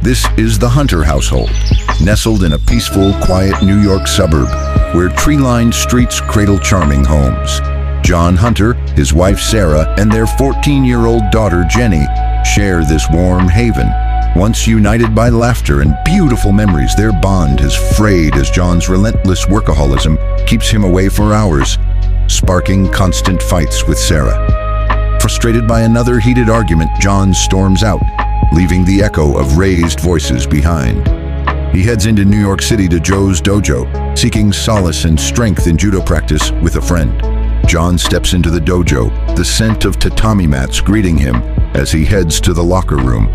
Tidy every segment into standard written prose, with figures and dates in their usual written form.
This is the Hunter household, nestled in a peaceful, quiet New York suburb where tree-lined streets cradle charming homes. Jon Hunter, his wife Sarah, and their 14-year-old daughter Jenny share this warm haven. Once united by laughter and beautiful memories, their bond has frayed as Jon's relentless workaholism keeps him away for hours, sparking constant fights with Sarah. Frustrated by another heated argument, Jon storms out, leaving the echo of raised voices behind. He heads into New York City to Joe's dojo, seeking solace and strength in judo practice with a friend. Jon steps into the dojo, the scent of tatami mats greeting him as he heads to the locker room.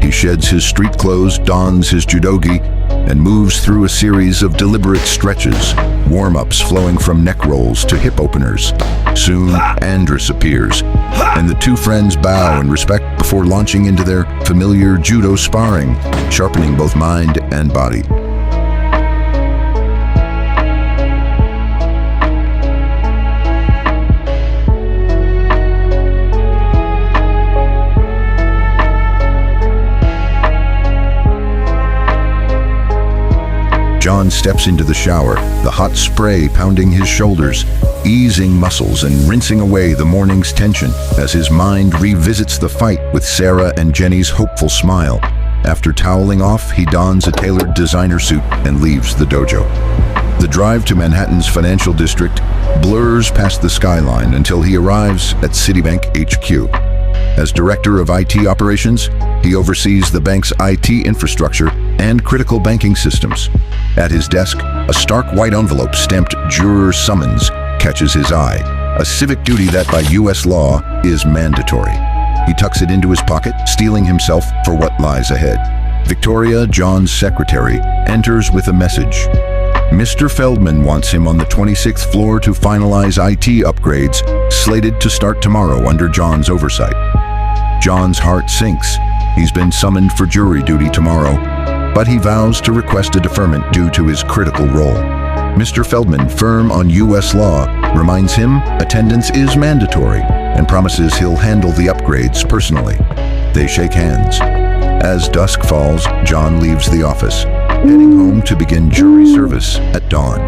He sheds his street clothes, dons his judogi, and moves through a series of deliberate stretches, warm-ups flowing from neck rolls to hip openers. Soon, Andrus appears, and the two friends bow in respect before launching into their familiar judo sparring, sharpening both mind and body. Jon steps into the shower, the hot spray pounding his shoulders, easing muscles and rinsing away the morning's tension as his mind revisits the fight with Sarah and Jenny's hopeful smile. After toweling off, he dons a tailored designer suit and leaves the dojo. The drive to Manhattan's financial district blurs past the skyline until he arrives at Citibank HQ. As director of IT operations, he oversees the bank's IT infrastructure and critical banking systems. At his desk, a stark white envelope stamped Juror Summons catches his eye, a civic duty that by US law is mandatory. He tucks it into his pocket, steeling himself for what lies ahead. Victoria, Jon's secretary, enters with a message. Mr. Feldman wants him on the 26th floor to finalize IT upgrades, slated to start tomorrow under Jon's oversight. Jon's heart sinks. He's been summoned for jury duty tomorrow, but he vows to request a deferment due to his critical role. Mr. Feldman, firm on US law, reminds him attendance is mandatory and promises he'll handle the upgrades personally. They shake hands. As dusk falls, Jon leaves the office, heading home to begin jury service at dawn.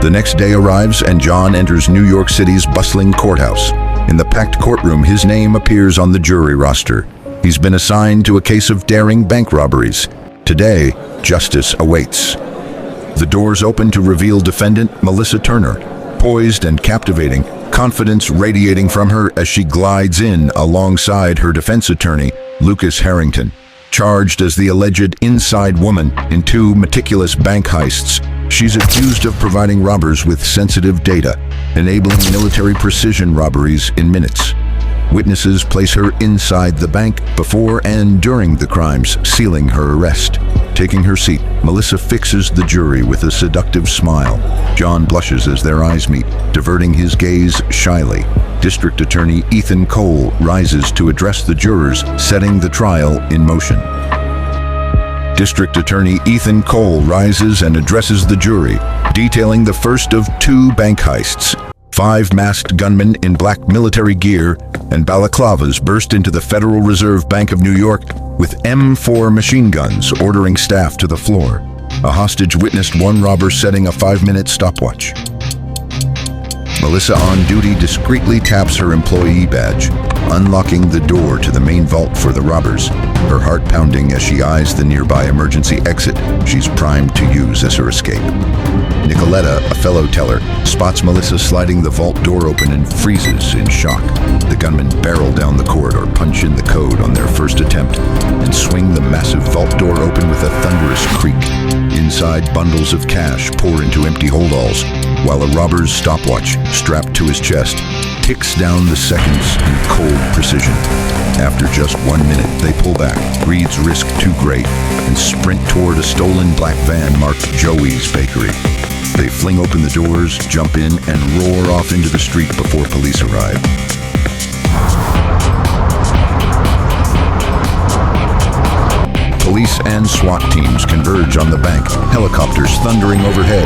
The next day arrives and Jon enters New York City's bustling courthouse. In the packed courtroom, his name appears on the jury roster. He's been assigned to a case of daring bank robberies. Today, justice awaits. The doors open to reveal defendant Melissa Turner, poised and captivating, confidence radiating from her as she glides in alongside her defense attorney, Lucas Harrington. Charged as the alleged inside woman in two meticulous bank heists, she's accused of providing robbers with sensitive data, enabling military precision robberies in minutes. Witnesses place her inside the bank before and during the crimes, sealing her arrest. Taking her seat, Melissa fixes the jury with a seductive smile. Jon blushes as their eyes meet, diverting his gaze shyly. District Attorney Ethan Cole rises to address the jurors, setting the trial in motion. District Attorney Ethan Cole rises and addresses the jury, detailing the first of two bank heists. 5 masked gunmen in black military gear and balaclavas burst into the Federal Reserve Bank of New York with M4 machine guns, ordering staff to the floor. A hostage witnessed one robber setting a 5-minute stopwatch. Melissa on duty discreetly taps her employee badge, unlocking the door to the main vault for the robbers, her heart pounding as she eyes the nearby emergency exit she's primed to use as her escape. Nicoletta, a fellow teller, spots Melissa sliding the vault door open and freezes in shock. The gunmen barrel down the corridor, punch in the code on their first attempt, and swing the massive vault door open with a thunderous creak. Inside, bundles of cash pour into empty holdalls, while a robber's stopwatch, strapped to his chest, ticks down the seconds in cold precision. After just 1 minute, they pull back, Reed's risk too great, and sprint toward a stolen black van marked Joey's Bakery. They fling open the doors, jump in, and roar off into the street before police arrive. Police and SWAT teams converge on the bank, helicopters thundering overhead,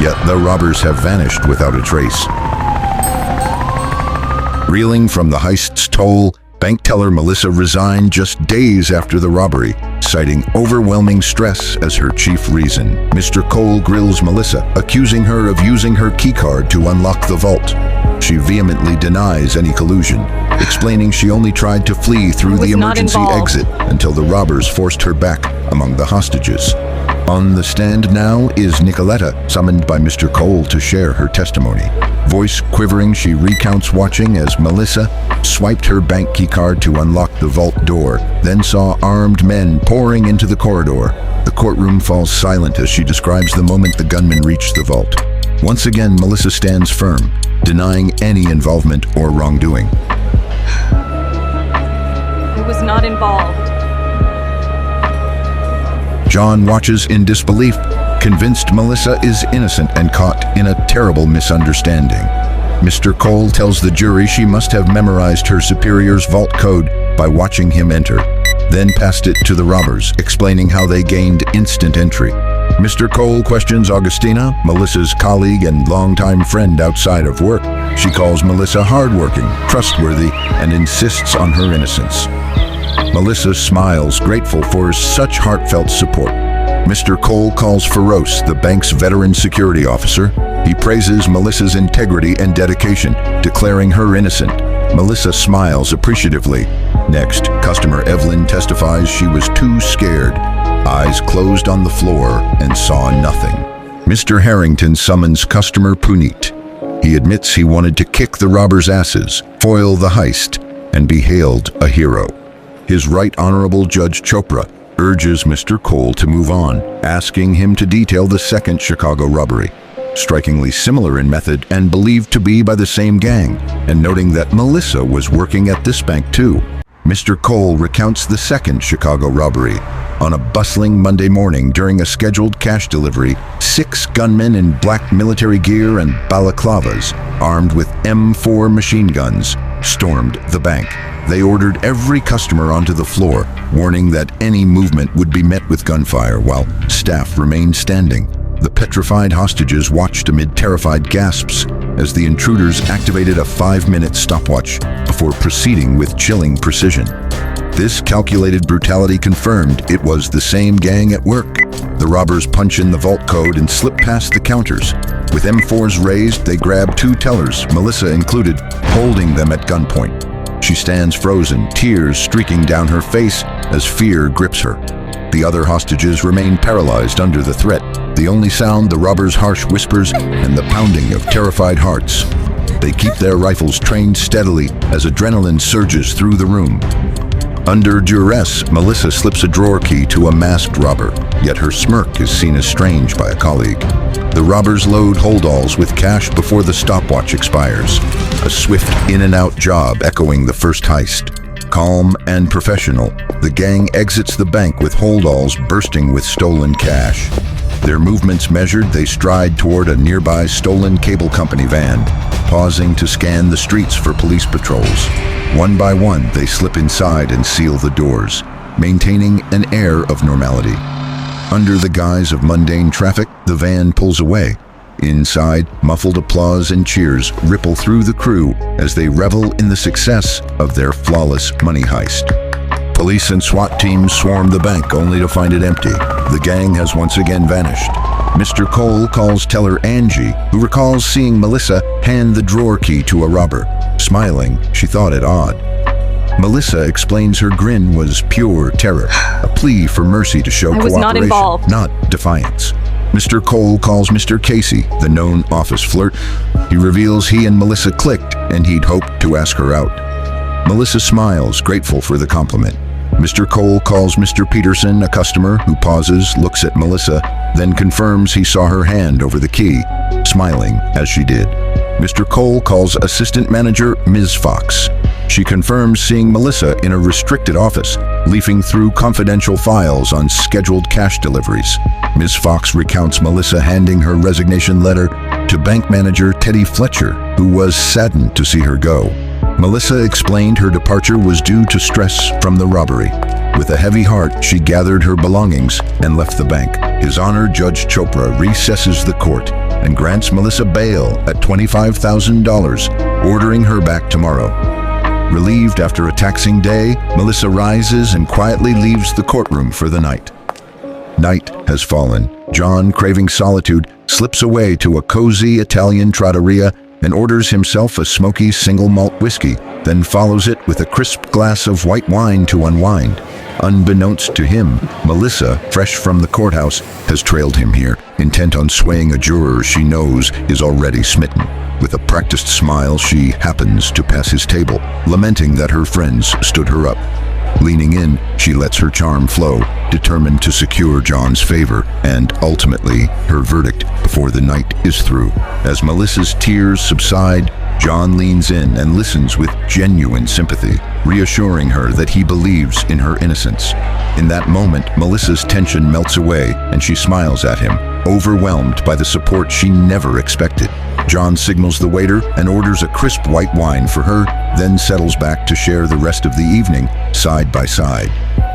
yet the robbers have vanished without a trace. Reeling from the heist's toll, Bank teller Melissa resigned just days after the robbery, citing overwhelming stress as her chief reason. Mr. Cole grills Melissa, accusing her of using her keycard to unlock the vault. She vehemently denies any collusion, explaining she only tried to flee through the emergency exit until the robbers forced her back among the hostages. On the stand now is Nicoletta, summoned by Mr. Cole to share her testimony. Voice quivering, she recounts watching as Melissa swiped her bank keycard to unlock the vault door, then saw armed men pouring into the corridor. The courtroom falls silent as she describes the moment the gunmen reached the vault. Once again, Melissa stands firm, denying any involvement or wrongdoing. I was not involved. John watches in disbelief, convinced Melissa is innocent and caught in a terrible misunderstanding. Mr. Cole tells the jury she must have memorized her superior's vault code by watching him enter, then passed it to the robbers, explaining how they gained instant entry. Mr. Cole questions Augustina, Melissa's colleague and longtime friend outside of work. She calls Melissa hardworking, trustworthy, and insists on her innocence. Melissa smiles, grateful for such heartfelt support. Mr. Cole calls Feroz, the bank's veteran security officer. He praises Melissa's integrity and dedication, declaring her innocent. Melissa smiles appreciatively. Next, customer Evelyn testifies she was too scared, eyes closed on the floor, and saw nothing. Mr. Harrington summons customer Puneet. He admits he wanted to kick the robbers' asses, foil the heist, and be hailed a hero. His Right Honorable Judge Chopra urges Mr. Cole to move on, asking him to detail the second Chicago robbery, strikingly similar in method and believed to be by the same gang, and noting that Melissa was working at this bank too. Mr. Cole recounts the second Chicago robbery. On a bustling Monday morning during a scheduled cash delivery, 6 gunmen in black military gear and balaclavas, armed with M4 machine guns, stormed the bank. They ordered every customer onto the floor, warning that any movement would be met with gunfire while staff remained standing. The petrified hostages watched amid terrified gasps as the intruders activated a 5-minute stopwatch before proceeding with chilling precision. This calculated brutality confirmed it was the same gang at work. The robbers punch in the vault code and slip past the counters. With M4s raised, they grab 2 tellers, Melissa included, holding them at gunpoint. She stands frozen, tears streaking down her face as fear grips her. The other hostages remain paralyzed under the threat. The only sound, the robbers' harsh whispers and the pounding of terrified hearts. They keep their rifles trained steadily as adrenaline surges through the room. Under duress, Melissa slips a drawer key to a masked robber, yet her smirk is seen as strange by a colleague. The robbers load holdalls with cash before the stopwatch expires. A swift in-and-out job echoing the first heist. Calm and professional, the gang exits the bank with holdalls bursting with stolen cash. Their movements measured, they stride toward a nearby stolen cable company van, pausing to scan the streets for police patrols. One by one, they slip inside and seal the doors, maintaining an air of normality. Under the guise of mundane traffic, the van pulls away. Inside, muffled applause and cheers ripple through the crew as they revel in the success of their flawless money heist. Police and SWAT teams swarm the bank only to find it empty. The gang has once again vanished. Mr. Cole calls teller Angie, who recalls seeing Melissa hand the drawer key to a robber. Smiling, she thought it odd. Melissa explains her grin was pure terror, a plea for mercy to show cooperation, not involved. Not defiance. Mr. Cole calls Mr. Casey, the known office flirt. He reveals he and Melissa clicked and he'd hoped to ask her out. Melissa smiles, grateful for the compliment. Mr. Cole calls Mr. Peterson, a customer, who pauses, looks at Melissa, then confirms he saw her hand over the key, smiling as she did. Mr. Cole calls assistant manager Ms. Fox. She confirms seeing Melissa in a restricted office, leafing through confidential files on scheduled cash deliveries. Ms. Fox recounts Melissa handing her resignation letter to bank manager Teddy Fletcher, who was saddened to see her go. Melissa explained her departure was due to stress from the robbery. With a heavy heart, she gathered her belongings and left the bank. His Honor Judge Chopra recesses the court and grants Melissa bail at $25,000, ordering her back tomorrow. Relieved after a taxing day, Melissa rises and quietly leaves the courtroom for the night. Night has fallen. Jon, craving solitude, slips away to a cozy Italian trattoria and orders himself a smoky single malt whiskey, then follows it with a crisp glass of white wine to unwind. Unbeknownst to him, Melissa, fresh from the courthouse, has trailed him here, intent on swaying a juror she knows is already smitten. With a practiced smile, she happens to pass his table, lamenting that her friends stood her up. Leaning in, she lets her charm flow, determined to secure Jon's favor and, ultimately, her verdict before the night is through. As Melissa's tears subside, Jon leans in and listens with genuine sympathy, reassuring her that he believes in her innocence. In that moment, Melissa's tension melts away and she smiles at him, overwhelmed by the support she never expected. Jon signals the waiter and orders a crisp white wine for her, then settles back to share the rest of the evening, side by side.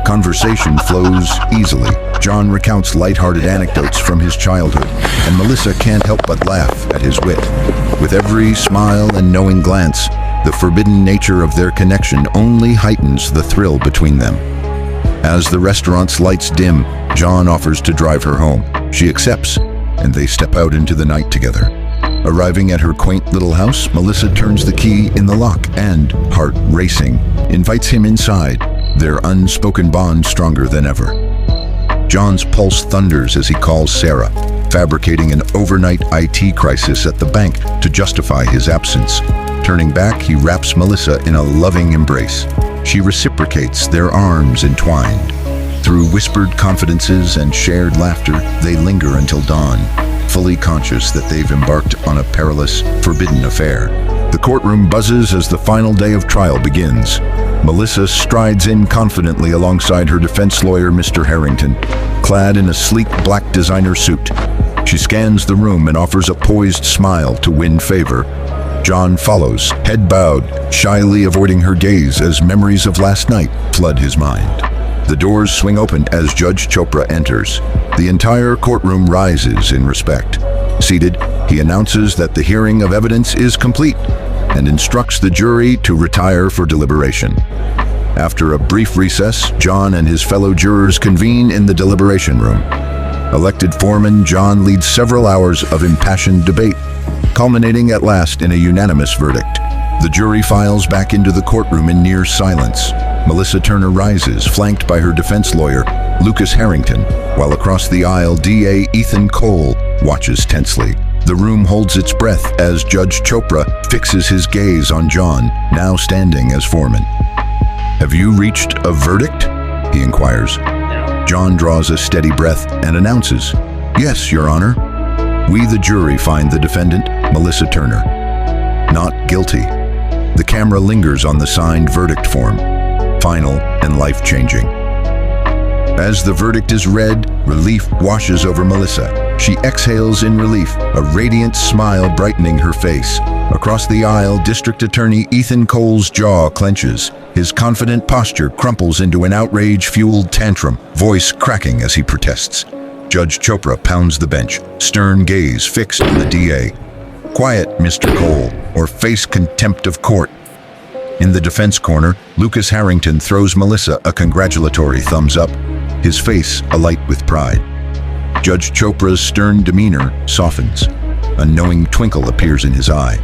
Conversation flows easily. Jon recounts lighthearted anecdotes from his childhood, and Melissa can't help but laugh at his wit. With every smile and knowing glance, the forbidden nature of their connection only heightens the thrill between them. As the restaurant's lights dim, Jon offers to drive her home. She accepts, and they step out into the night together. Arriving at her quaint little house, Melissa turns the key in the lock and, heart racing, invites him inside, their unspoken bond stronger than ever. Jon's pulse thunders as he calls Sarah, fabricating an overnight IT crisis at the bank to justify his absence. Turning back, he wraps Melissa in a loving embrace. She reciprocates, their arms entwined. Through whispered confidences and shared laughter, they linger until dawn, fully conscious that they've embarked on a perilous, forbidden affair. The courtroom buzzes as the final day of trial begins. Melissa strides in confidently alongside her defense lawyer, Mr. Harrington, clad in a sleek black designer suit. She scans the room and offers a poised smile to win favor. Jon follows, head bowed, shyly avoiding her gaze as memories of last night flood his mind. The doors swing open as Judge Chopra enters. The entire courtroom rises in respect. Seated, he announces that the hearing of evidence is complete and instructs the jury to retire for deliberation. After a brief recess, Jon and his fellow jurors convene in the deliberation room. Elected foreman, Jon leads several hours of impassioned debate, culminating at last in a unanimous verdict. The jury files back into the courtroom in near silence. Melissa Turner rises, flanked by her defense lawyer, Lucas Harrington, while across the aisle, DA Ethan Cole watches tensely. The room holds its breath as Judge Chopra fixes his gaze on Jon, now standing as foreman. "Have you reached a verdict?" he inquires. Jon draws a steady breath and announces, "Yes, Your Honor. We, the jury, find the defendant, Melissa Turner, not guilty." The camera lingers on the signed verdict form, final and life-changing. As the verdict is read, relief washes over Melissa. She exhales in relief, a radiant smile brightening her face. Across the aisle, District Attorney Ethan Cole's jaw clenches. His confident posture crumples into an outrage-fueled tantrum, voice cracking as he protests. Judge Chopra pounds the bench, stern gaze fixed on the DA. "Quiet, Mr. Cole, or face contempt of court." In the defense corner, Lucas Harrington throws Melissa a congratulatory thumbs up, his face alight with pride. Judge Chopra's stern demeanor softens. A knowing twinkle appears in his eye.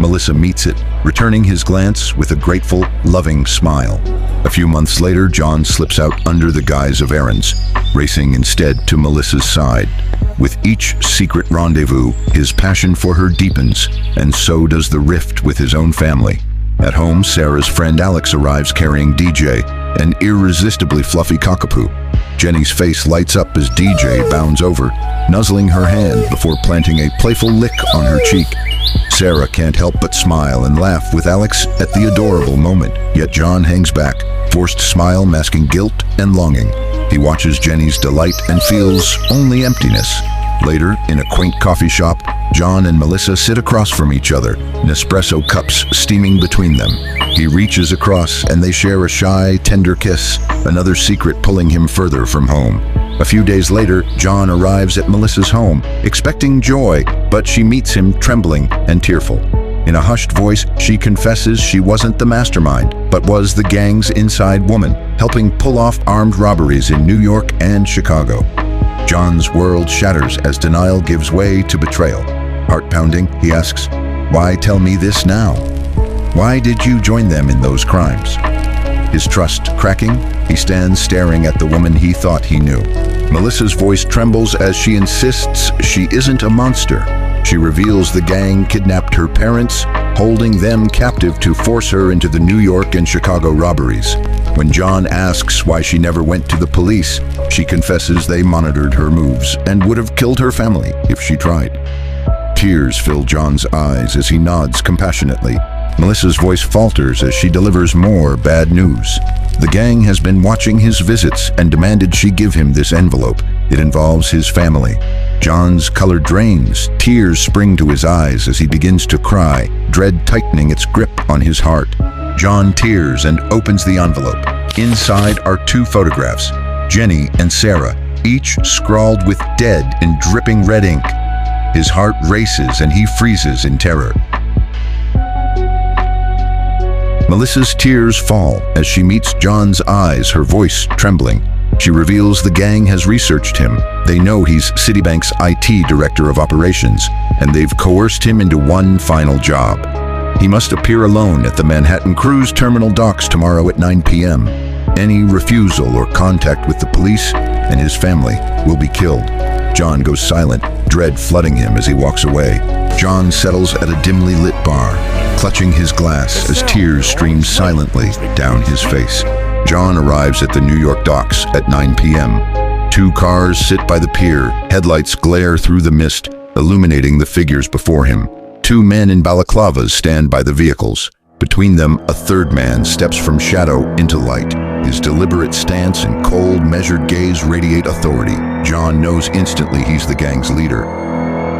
Melissa meets it, returning his glance with a grateful, loving smile. A few months later, Jon slips out under the guise of errands, racing instead to Melissa's side. With each secret rendezvous, his passion for her deepens, and so does the rift with his own family. At home, Sarah's friend Alex arrives carrying DJ, an irresistibly fluffy cockapoo. Jenny's face lights up as DJ bounds over, nuzzling her hand before planting a playful lick on her cheek. Sarah can't help but smile and laugh with Alex at the adorable moment, yet Jon hangs back, forced smile masking guilt and longing. He watches Jenny's delight and feels only emptiness. Later, in a quaint coffee shop, Jon and Melissa sit across from each other, Nespresso cups steaming between them. He reaches across and they share a shy, tender kiss, another secret pulling him further from home. A few days later, Jon arrives at Melissa's home, expecting joy, but she meets him trembling and tearful. In a hushed voice, she confesses she wasn't the mastermind, but was the gang's inside woman, helping pull off armed robberies in New York and Chicago. Jon's world shatters as denial gives way to betrayal. Heart-pounding, he asks, "Why tell me this now? Why did you join them in those crimes?" His trust cracking, he stands staring at the woman he thought he knew. Melissa's voice trembles as she insists she isn't a monster. She reveals the gang kidnapped her parents, holding them captive to force her into the New York and Chicago robberies. When Jon asks why she never went to the police, she confesses they monitored her moves and would have killed her family if she tried. Tears fill Jon's eyes as he nods compassionately. Melissa's voice falters as she delivers more bad news. The gang has been watching his visits and demanded she give him this envelope. It involves his family. Jon's color drains, tears spring to his eyes as he begins to cry, dread tightening its grip on his heart. Jon tears and opens the envelope. Inside are two photographs, Jenny and Sarah, each scrawled with dead in dripping red ink. His heart races and he freezes in terror. Melissa's tears fall as she meets Jon's eyes, her voice trembling. She reveals the gang has researched him. They know he's Citibank's IT director of operations, and they've coerced him into one final job. He must appear alone at the Manhattan Cruise Terminal docks tomorrow at 9 p.m. Any refusal or contact with the police and his family will be killed. Jon goes silent, dread flooding him as he walks away. Jon settles at a dimly lit bar, clutching his glass as tears stream silently down his face. Jon arrives at the New York docks at 9 p.m. Two cars sit by the pier, headlights glare through the mist, illuminating the figures before him. Two men in balaclavas stand by the vehicles. Between them, a third man steps from shadow into light. His deliberate stance and cold, measured gaze radiate authority. Jon knows instantly he's the gang's leader.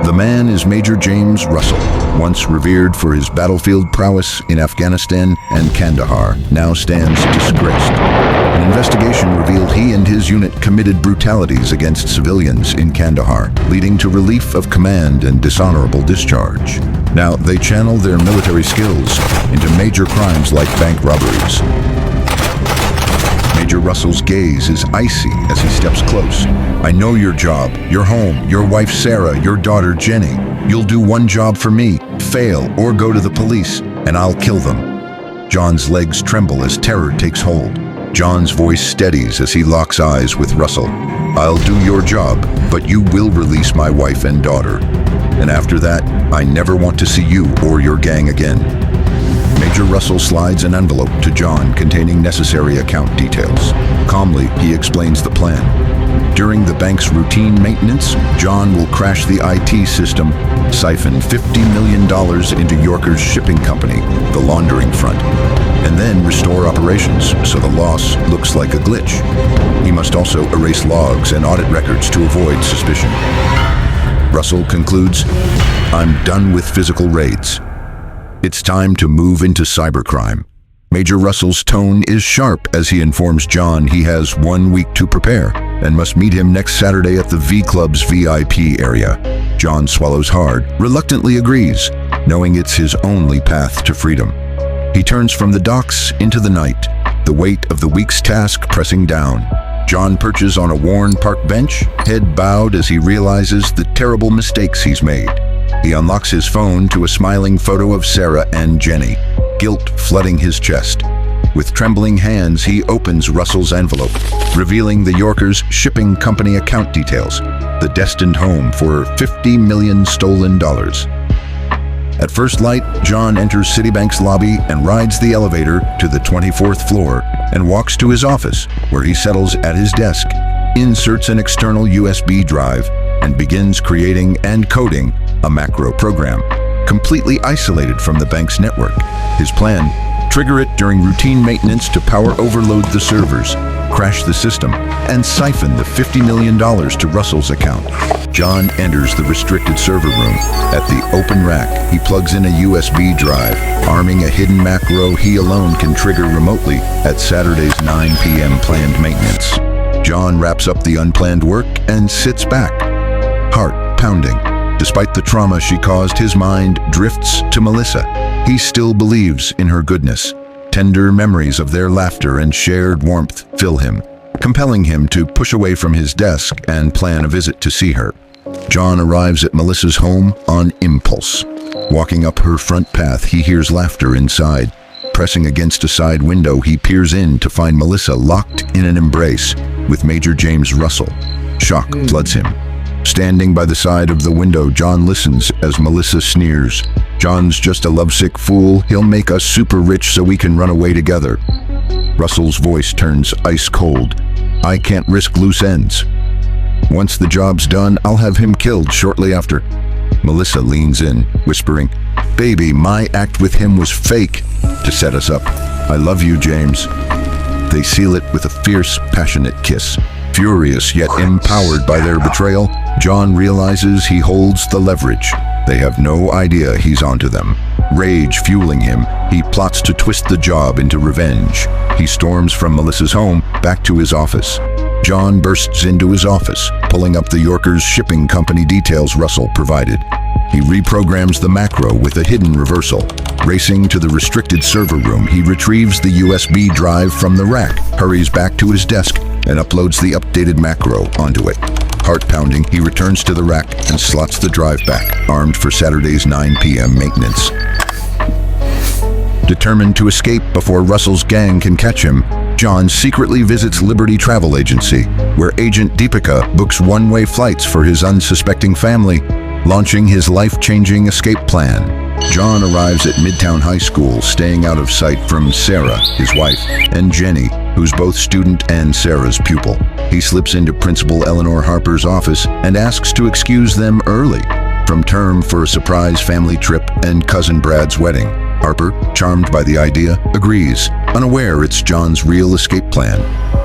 The man is Major James Russell, once revered for his battlefield prowess in Afghanistan and Kandahar, now stands disgraced. An investigation revealed he and his unit committed brutalities against civilians in Kandahar, leading to relief of command and dishonorable discharge. Now they channel their military skills into major crimes like bank robberies. Major Russell's gaze is icy as he steps close. "I know your job, your home, your wife Sarah, your daughter Jenny. You'll do one job for me, fail or go to the police, and I'll kill them." Jon's legs tremble as terror takes hold. Jon's voice steadies as he locks eyes with Russell. "I'll do your job, but you will release my wife and daughter. And after that, I never want to see you or your gang again." Major Russell slides an envelope to Jon containing necessary account details. Calmly, he explains the plan. During the bank's routine maintenance, Jon will crash the IT system, siphon $50 million into Yorker's shipping company, the laundering front, and then restore operations so the loss looks like a glitch. He must also erase logs and audit records to avoid suspicion. Russell concludes, "I'm done with physical raids. It's time to move into cybercrime." Major Russell's tone is sharp as he informs Jon he has 1 week to prepare and must meet him next Saturday at the V Club's VIP area. Jon swallows hard, reluctantly agrees, knowing it's his only path to freedom. He turns from the docks into the night, the weight of the week's task pressing down. Jon perches on a worn park bench, head bowed as he realizes the terrible mistakes he's made. He unlocks his phone to a smiling photo of Sarah and Jenny, guilt flooding his chest. With trembling hands, he opens Russell's envelope, revealing the Yorker's shipping company account details, the destined home for $50 million stolen dollars. At first light, Jon enters Citibank's lobby and rides the elevator to the 24th floor and walks to his office, where he settles at his desk, inserts an external USB drive, and begins creating and coding a macro program, completely isolated from the bank's network. His plan, trigger it during routine maintenance to power overload the servers, crash the system, and siphon the $50 million to Russell's account. Jon enters the restricted server room. At the open rack, he plugs in a USB drive, arming a hidden macro he alone can trigger remotely at Saturday's 9 p.m. planned maintenance. Jon wraps up the unplanned work and sits back, heart pounding. Despite the trauma she caused, his mind drifts to Melissa. He still believes in her goodness. Tender memories of their laughter and shared warmth fill him, compelling him to push away from his desk and plan a visit to see her. Jon arrives at Melissa's home on impulse. Walking up her front path, he hears laughter inside. Pressing against a side window, he peers in to find Melissa locked in an embrace with Major James Russell. Shock floods him. Standing by the side of the window, Jon listens as Melissa sneers. "Jon's just a lovesick fool. He'll make us super rich so we can run away together." Russell's voice turns ice cold. "I can't risk loose ends. Once the job's done, I'll have him killed shortly after." Melissa leans in, whispering, "Baby, my act with him was fake to set us up. I love you, James." They seal it with a fierce, passionate kiss. Furious yet empowered by their betrayal, Jon realizes he holds the leverage. They have no idea he's onto them. Rage fueling him, he plots to twist the job into revenge. He storms from Melissa's home back to his office. Jon bursts into his office, pulling up the Yorker's shipping company details Russell provided. He reprograms the macro with a hidden reversal. Racing to the restricted server room, he retrieves the USB drive from the rack, hurries back to his desk, and uploads the updated macro onto it. Heart pounding, he returns to the rack and slots the drive back, armed for Saturday's 9 p.m. maintenance. Determined to escape before Russell's gang can catch him, Jon secretly visits Liberty Travel Agency, where Agent Deepika books one-way flights for his unsuspecting family, launching his life-changing escape plan. Jon arrives at Midtown High School, staying out of sight from Sarah, his wife, and Jenny, who's both student and Sarah's pupil. He slips into Principal Eleanor Harper's office and asks to excuse them early from term for a surprise family trip and cousin Brad's wedding. Harper, charmed by the idea, agrees, unaware it's Jon's real escape plan.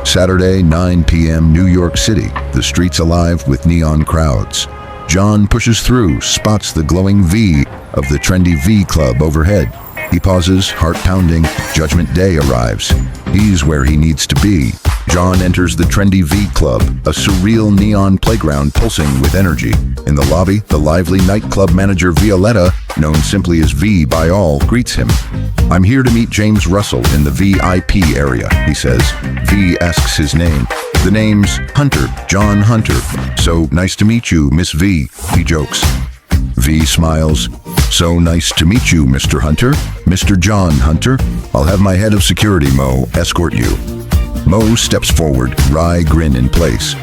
Saturday, 9 p.m., New York City, the streets alive with neon crowds. Jon pushes through, spots the glowing V of the trendy V Club overhead. He pauses, heart pounding. Judgment Day arrives. He's where he needs to be. Jon enters the trendy V Club, a surreal neon playground pulsing with energy. In the lobby, the lively nightclub manager Violetta, known simply as V by all, greets him. "I'm here to meet James Russell in the VIP area," he says. V asks his name. "The name's Hunter, Jon Hunter. So nice to meet you, Miss V," he jokes. V smiles. "So nice to meet you, Mr. Hunter. Mr. Jon Hunter. I'll have my head of security, Mo, escort you." Mo steps forward, wry grin in place.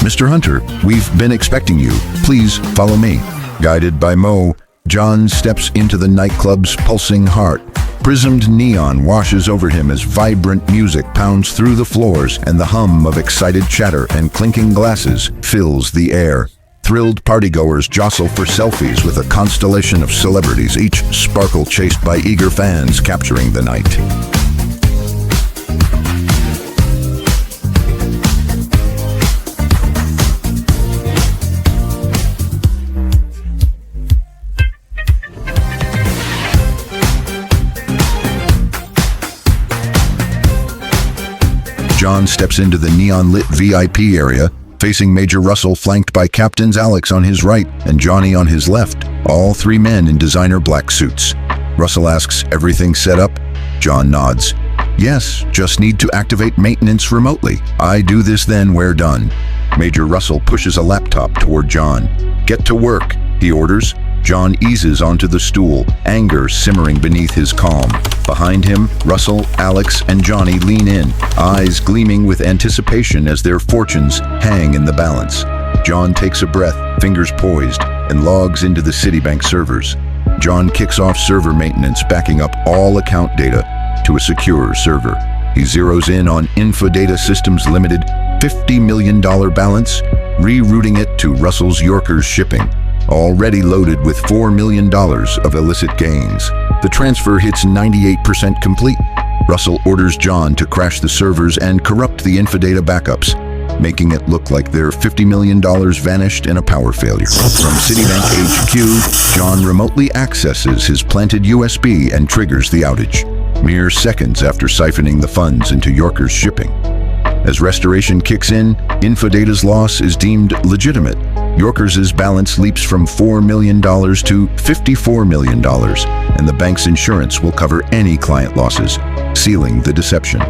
"Mr. Hunter, we've been expecting you. Please follow me." Guided by Mo, Jon steps into the nightclub's pulsing heart. Prismed neon washes over him as vibrant music pounds through the floors, and the hum of excited chatter and clinking glasses fills the air. Thrilled partygoers jostle for selfies with a constellation of celebrities, each sparkle chased by eager fans capturing the night. Jon steps into the neon-lit VIP area, facing Major Russell, flanked by Captains Alex on his right and Johnny on his left, all three men in designer black suits. Russell asks, "Everything set up?" Jon nods. "Yes, just need to activate maintenance remotely. I do this, then we're done." Major Russell pushes a laptop toward Jon. "Get to work," he orders. Jon eases onto the stool, anger simmering beneath his calm. Behind him, Russell, Alex, and Johnny lean in, eyes gleaming with anticipation as their fortunes hang in the balance. Jon takes a breath, fingers poised, and logs into the Citibank servers. Jon kicks off server maintenance, backing up all account data to a secure server. He zeroes in on Infodata Systems Limited, $50 million balance, rerouting it to Russell's Yorker's shipping, already loaded with $4 million of illicit gains. The transfer hits 98% complete. Russell orders Jon to crash the servers and corrupt the Infodata backups, making it look like their $50 million vanished in a power failure. From Citibank HQ, Jon remotely accesses his planted USB and triggers the outage, mere seconds after siphoning the funds into Yorker's shipping. As restoration kicks in, Infodata's loss is deemed legitimate. Yorkers' balance leaps from $4 million to $54 million, and the bank's insurance will cover any client losses, sealing the deception.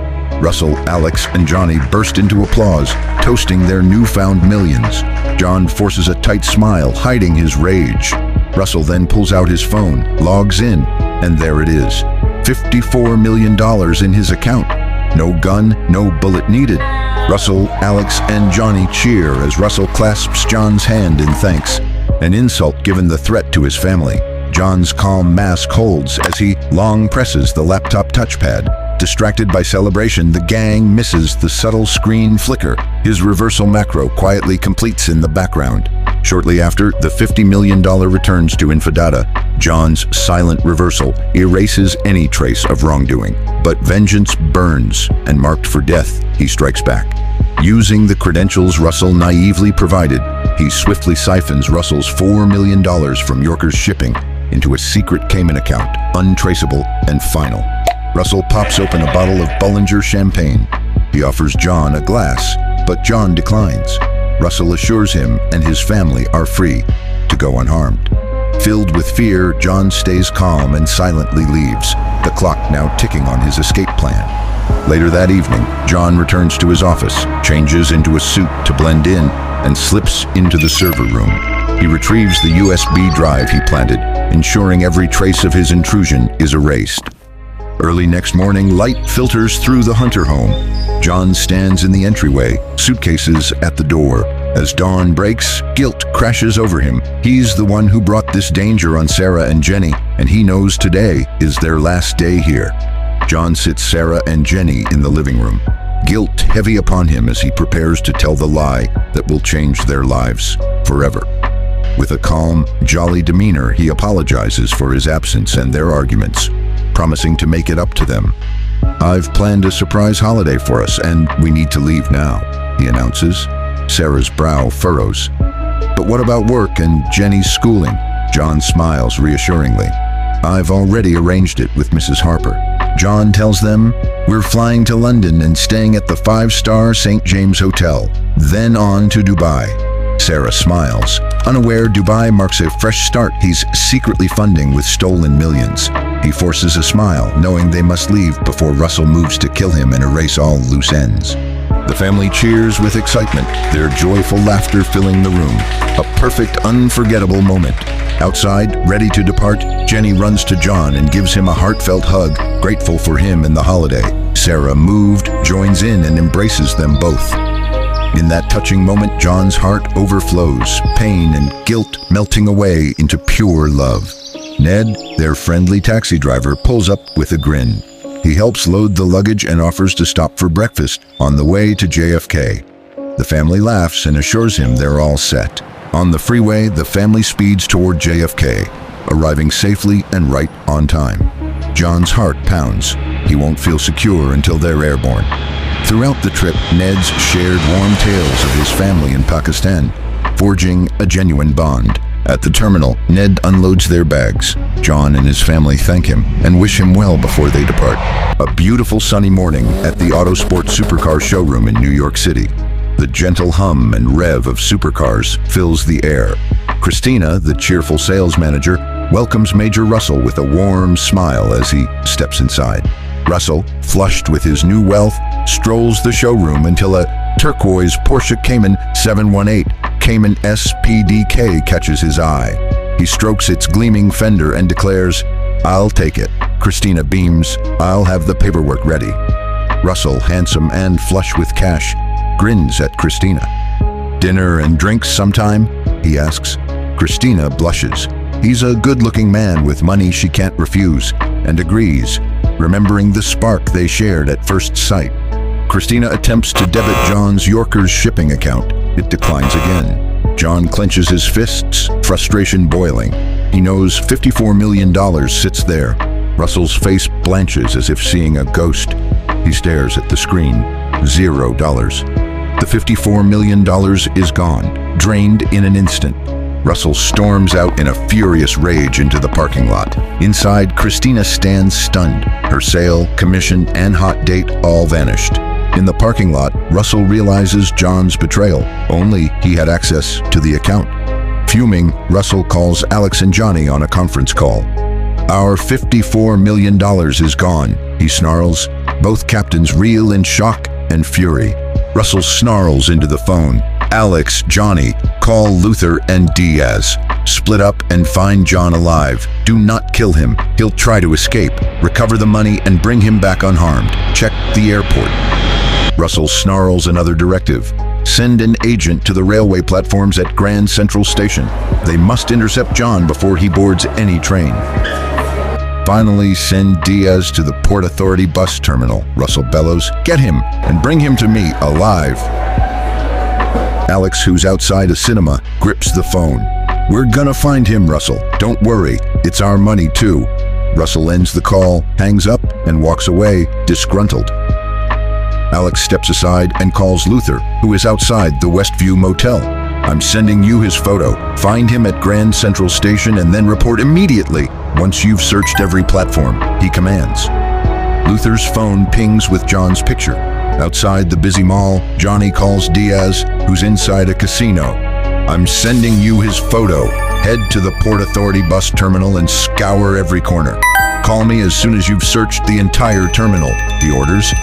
Russell, Alex, and Johnny burst into applause, toasting their newfound millions. John forces a tight smile, hiding his rage. Russell then pulls out his phone, logs in, and there it is. $54 million in his account. No gun, no bullet needed. Russell, Alex, and Johnny cheer as Russell clasps John's hand in thanks, an insult given the threat to his family. John's calm mask holds as he long presses the laptop touchpad. Distracted by celebration, the gang misses the subtle screen flicker. His reversal macro quietly completes in the background. Shortly after, the $50 million returns to Infodata. John's silent reversal erases any trace of wrongdoing. But vengeance burns, and marked for death, he strikes back. Using the credentials Russell naively provided, he swiftly siphons Russell's $4 million from Yorker's shipping into a secret Cayman account, untraceable and final. Russell pops open a bottle of Bollinger champagne. He offers John a glass, but John declines. Russell assures him and his family are free to go unharmed. Filled with fear, John stays calm and silently leaves, the clock now ticking on his escape plan. Later that evening, John returns to his office, changes into a suit to blend in, and slips into the server room. He retrieves the USB drive he planted, ensuring every trace of his intrusion is erased. Early next morning, light filters through the Hunter home. John stands in the entryway, suitcases at the door. As dawn breaks, guilt crashes over him. He's the one who brought this danger on Sarah and Jenny, and he knows today is their last day here. John sits Sarah and Jenny in the living room, guilt heavy upon him as he prepares to tell the lie that will change their lives forever. With a calm, jolly demeanor, he apologizes for his absence and their arguments, promising to make it up to them. "I've planned a surprise holiday for us, and we need to leave now," he announces. Sarah's brow furrows. "But what about work and Jenny's schooling?" John smiles reassuringly. "I've already arranged it with Mrs. Harper." John tells them, "We're flying to London and staying at the 5-star St. James Hotel, then on to Dubai." Sarah smiles. Unaware Dubai marks a fresh start he's secretly funding with stolen millions. He forces a smile, knowing they must leave before Russell moves to kill him and erase all loose ends. The family cheers with excitement, their joyful laughter filling the room. A perfect, unforgettable moment. Outside, ready to depart, Jenny runs to John and gives him a heartfelt hug, grateful for him and the holiday. Sarah, moved, joins in and embraces them both. In that touching moment, John's heart overflows, pain and guilt melting away into pure love. Ned, their friendly taxi driver, pulls up with a grin. He helps load the luggage and offers to stop for breakfast on the way to JFK. The family laughs and assures him they're all set. On the freeway, the family speeds toward JFK, arriving safely and right on time. John's heart pounds. He won't feel secure until they're airborne. Throughout the trip, Ned's shared warm tales of his family in Pakistan, forging a genuine bond. At the terminal, Ned unloads their bags. John and his family thank him and wish him well before they depart. A beautiful sunny morning at the Autosport Supercar showroom in New York City. The gentle hum and rev of supercars fills the air. Christina, the cheerful sales manager, welcomes Major Russell with a warm smile as he steps inside. Russell, flushed with his new wealth, strolls the showroom until a turquoise Porsche Cayman 718 Cayman SPDK catches his eye. He strokes its gleaming fender and declares, "I'll take it." Christina beams, "I'll have the paperwork ready." Russell, handsome and flush with cash, grins at Christina. "Dinner and drinks sometime?" he asks. Christina blushes. He's a good-looking man with money she can't refuse, and agrees, remembering the spark they shared at first sight. Christina attempts to debit John's Yorker's shipping account. It declines again. John clenches his fists, frustration boiling. He knows $54 million sits there. Russell's face blanches as if seeing a ghost. He stares at the screen. $0. The $54 million is gone, drained in an instant. Russell storms out in a furious rage into the parking lot. Inside, Christina stands stunned. Her sale, commission, and hot date all vanished. In the parking lot, Russell realizes John's betrayal. Only he had access to the account. Fuming, Russell calls Alex and Johnny on a conference call. "Our $54 million is gone," he snarls. Both captains reel in shock and fury. Russell snarls into the phone. "Alex, Johnny, call Luther and Diaz. Split up and find John alive. Do not kill him. He'll try to escape. Recover the money and bring him back unharmed. Check the airport." Russell snarls another directive. "Send an agent to the railway platforms at Grand Central Station. They must intercept John before he boards any train." "Finally, send Diaz to the Port Authority bus terminal," Russell bellows. "Get him and bring him to me alive." Alex, who's outside a cinema, grips the phone. "We're gonna find him, Russell. Don't worry. It's our money, too." Russell ends the call, hangs up, and walks away, disgruntled. Alex steps aside and calls Luther, who is outside the Westview Motel. "I'm sending you his photo. Find him at Grand Central Station and then report immediately once you've searched every platform," he commands. Luther's phone pings with John's picture. Outside the busy mall, Johnny calls Diaz, who's inside a casino. "I'm sending you his photo. Head to the Port Authority bus terminal and scour every corner. Call me as soon as you've searched the entire terminal," he orders.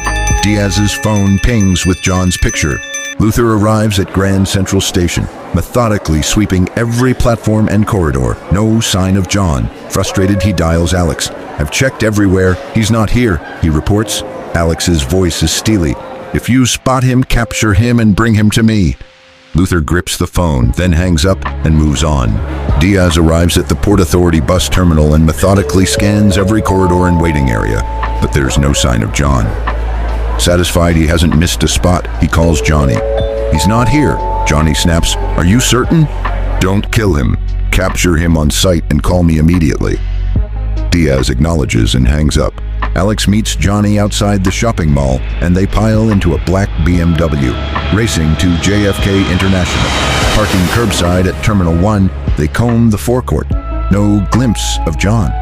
Diaz's phone pings with John's picture. Luther arrives at Grand Central Station, methodically sweeping every platform and corridor. No sign of John. Frustrated, he dials Alex. "I've checked everywhere. He's not here," he reports. Alex's voice is steely. "If you spot him, capture him and bring him to me." Luther grips the phone, then hangs up and moves on. Diaz arrives at the Port Authority bus terminal and methodically scans every corridor and waiting area, but there's no sign of John. Satisfied he hasn't missed a spot, he calls Johnny. "He's not here," Johnny snaps. "Are you certain?" "Don't kill him. Capture him on sight and call me immediately." Diaz acknowledges and hangs up. Alex meets Johnny outside the shopping mall, and they pile into a black BMW, racing to JFK International. Parking curbside at Terminal 1, they comb the forecourt. No glimpse of John.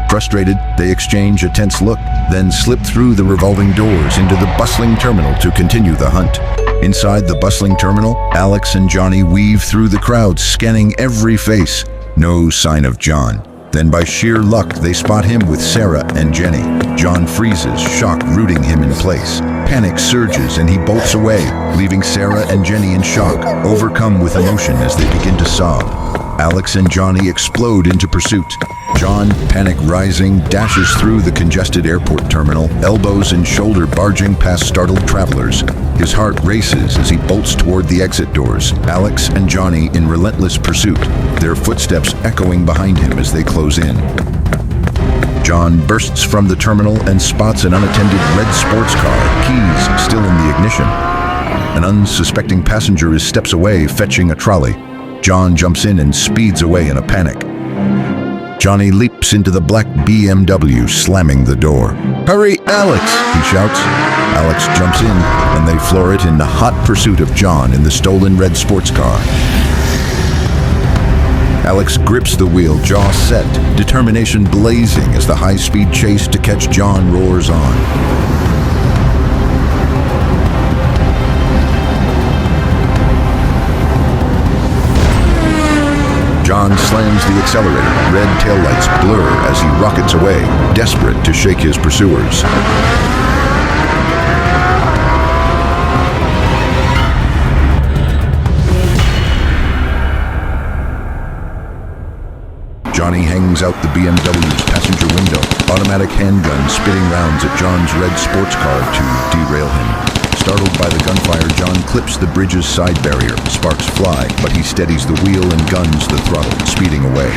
Frustrated, they exchange a tense look, then slip through the revolving doors into the bustling terminal to continue the hunt. Inside the bustling terminal, Alex and Johnny weave through the crowd, scanning every face. No sign of John. Then by sheer luck, they spot him with Sarah and Jenny. John freezes, shock rooting him in place. Panic surges and he bolts away, leaving Sarah and Jenny in shock, overcome with emotion as they begin to sob. Alex and Johnny explode into pursuit. John, panic rising, dashes through the congested airport terminal, elbows and shoulder barging past startled travelers. His heart races as he bolts toward the exit doors. Alex and Johnny in relentless pursuit, their footsteps echoing behind him as they close in. John bursts from the terminal and spots an unattended red sports car, keys still in the ignition. An unsuspecting passenger is steps away, fetching a trolley. John jumps in and speeds away in a panic. Johnny leaps into the black BMW, slamming the door. "Hurry, Alex!" he shouts. Alex jumps in, and they floor it in the hot pursuit of John in the stolen red sports car. Alex grips the wheel, jaw set, determination blazing as the high-speed chase to catch John roars on. John slams the accelerator. Red taillights blur as he rockets away, desperate to shake his pursuers. Johnny hangs out the BMW's passenger window, automatic handgun spitting rounds at John's red sports car to derail him. Startled by the gunfire, John clips the bridge's side barrier. Sparks fly, but he steadies the wheel and guns the throttle, speeding away.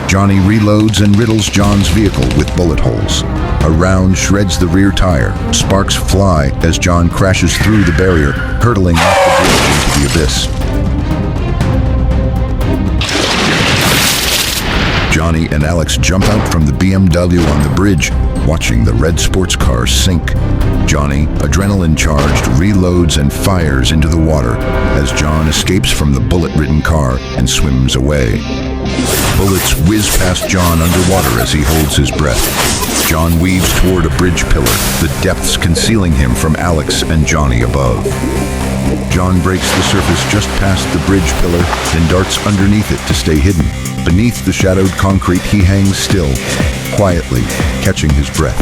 Johnny reloads and riddles John's vehicle with bullet holes. A round shreds the rear tire. Sparks fly as John crashes through the barrier, hurtling off the bridge into the abyss. Johnny and Alex jump out from the BMW on the bridge, watching the red sports car sink. Johnny, adrenaline charged, reloads and fires into the water as John escapes from the bullet-ridden car and swims away. Bullets whiz past John underwater as he holds his breath. John weaves toward a bridge pillar, the depths concealing him from Alex and Johnny above. John breaks the surface just past the bridge pillar, then darts underneath it to stay hidden. Beneath the shadowed concrete, he hangs still, quietly, catching his breath.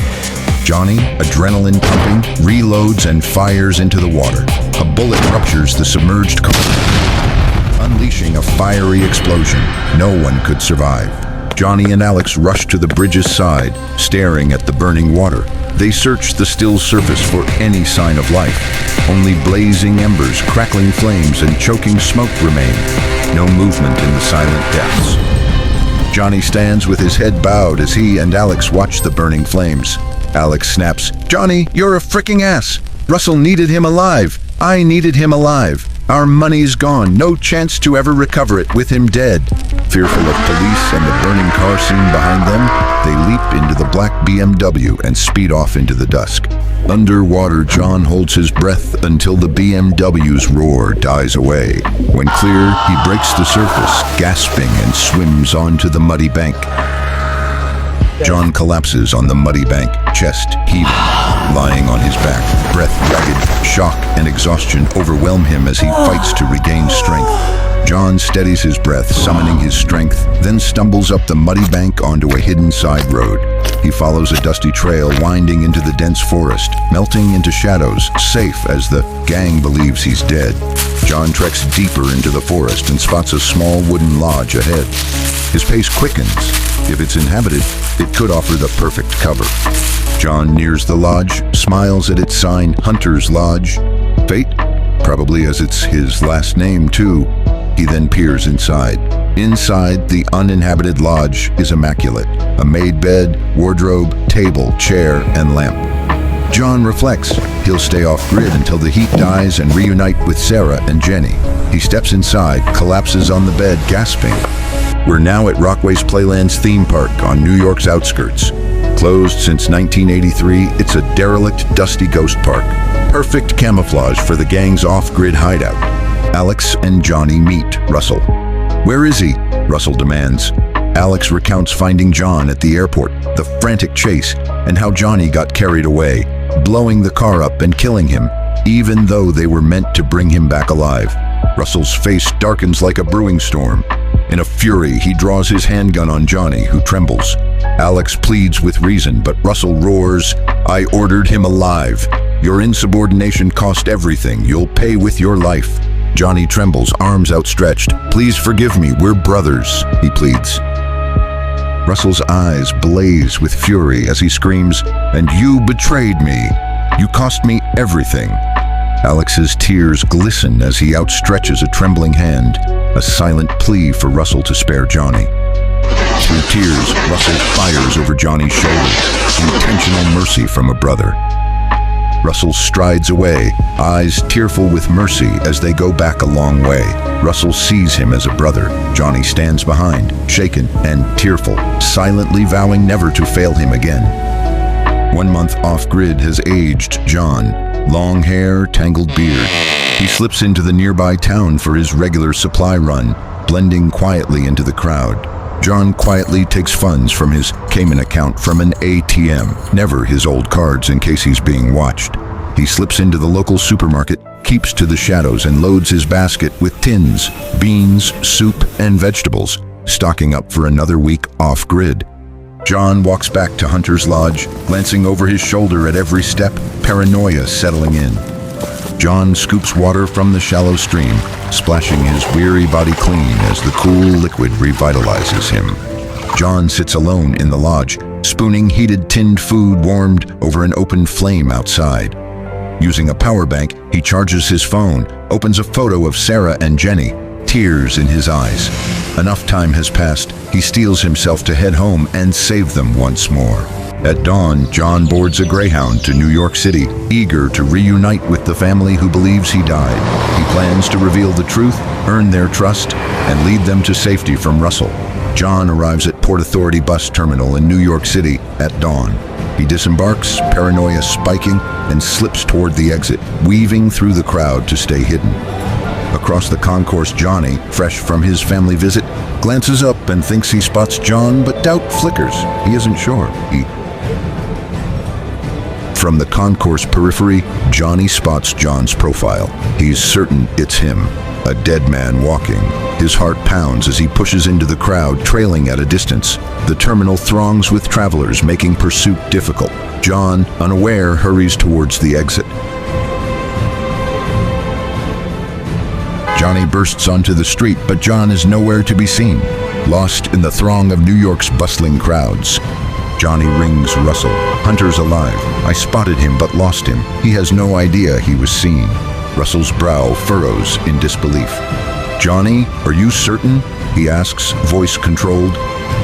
Johnny, adrenaline pumping, reloads and fires into the water. A bullet ruptures the submerged concrete, unleashing a fiery explosion. No one could survive. Johnny and Alex rush to the bridge's side, staring at the burning water. They search the still surface for any sign of life. Only blazing embers, crackling flames, and choking smoke remain. No movement in the silent depths. Johnny stands with his head bowed as he and Alex watch the burning flames. Alex snaps, "Johnny, you're a fricking ass. Russell needed him alive. I needed him alive. Our money's gone. No chance to ever recover it with him dead." Fearful of police and the burning car scene behind them, they leap into the black BMW and speed off into the dusk. Underwater, John holds his breath until the BMW's roar dies away. When clear, he breaks the surface, gasping, and swims onto the muddy bank. John collapses on the muddy bank, chest heaving, lying on his back. Breath ragged, shock and exhaustion overwhelm him as he fights to regain strength. John steadies his breath, summoning his strength, then stumbles up the muddy bank onto a hidden side road. He follows a dusty trail winding into the dense forest, melting into shadows, safe as the gang believes he's dead. John treks deeper into the forest and spots a small wooden lodge ahead. His pace quickens. If it's inhabited, it could offer the perfect cover. John nears the lodge, smiles at its sign, Hunter's Lodge. Fate? Probably, as it's his last name, too. He then peers inside. Inside, the uninhabited lodge is immaculate. A made bed, wardrobe, table, chair, and lamp. John reflects. He'll stay off-grid until the heat dies and reunite with Sarah and Jenny. He steps inside, collapses on the bed, gasping. We're now at Rockways Playland's theme park on New York's outskirts. Closed since 1983, it's a derelict, dusty ghost park. Perfect camouflage for the gang's off-grid hideout. Alex and Johnny meet Russell. "Where is he?" Russell demands. Alex recounts finding John at the airport, the frantic chase, and how Johnny got carried away, blowing the car up and killing him, even though they were meant to bring him back alive. Russell's face darkens like a brewing storm. In a fury, he draws his handgun on Johnny, who trembles. Alex pleads with reason, but Russell roars, "I ordered him alive. Your insubordination cost everything. You'll pay with your life." Johnny trembles, arms outstretched. "Please forgive me, we're brothers," he pleads. Russell's eyes blaze with fury as he screams, "And you betrayed me. You cost me everything." Alex's tears glisten as he outstretches a trembling hand, a silent plea for Russell to spare Johnny. Through tears, Russell fires over Johnny's shoulder, intentional mercy from a brother. Russell strides away, eyes tearful with mercy as they go back a long way. Russell sees him as a brother. Johnny stands behind, shaken and tearful, silently vowing never to fail him again. 1 month off-grid has aged John. Long hair, tangled beard. He slips into the nearby town for his regular supply run, blending quietly into the crowd. John quietly takes funds from his Cayman account from an ATM, never his old cards in case he's being watched. He slips into the local supermarket, keeps to the shadows, and loads his basket with tins, beans, soup, and vegetables, stocking up for another week off-grid. John walks back to Hunter's Lodge, glancing over his shoulder at every step, paranoia settling in. John scoops water from the shallow stream, splashing his weary body clean as the cool liquid revitalizes him. John sits alone in the lodge, spooning heated tinned food warmed over an open flame outside. Using a power bank, he charges his phone, opens a photo of Sarah and Jenny, tears in his eyes. Enough time has passed, he steels himself to head home and save them once more. At dawn, John boards a Greyhound to New York City, eager to reunite with the family who believes he died. He plans to reveal the truth, earn their trust, and lead them to safety from Russell. John arrives at Port Authority bus terminal in New York City at dawn. He disembarks, paranoia spiking, and slips toward the exit, weaving through the crowd to stay hidden. Across the concourse, Johnny, fresh from his family visit, glances up and thinks he spots John, but doubt flickers. He isn't sure. From the concourse periphery, Johnny spots John's profile. He's certain it's him, a dead man walking. His heart pounds as he pushes into the crowd, trailing at a distance. The terminal throngs with travelers, making pursuit difficult. John, unaware, hurries towards the exit. Johnny bursts onto the street, but John is nowhere to be seen, lost in the throng of New York's bustling crowds. Johnny rings Russell. Hunter's alive. I spotted him but lost him. He has no idea he was seen. Russell's brow furrows in disbelief. Johnny, are you certain? He asks, voice controlled.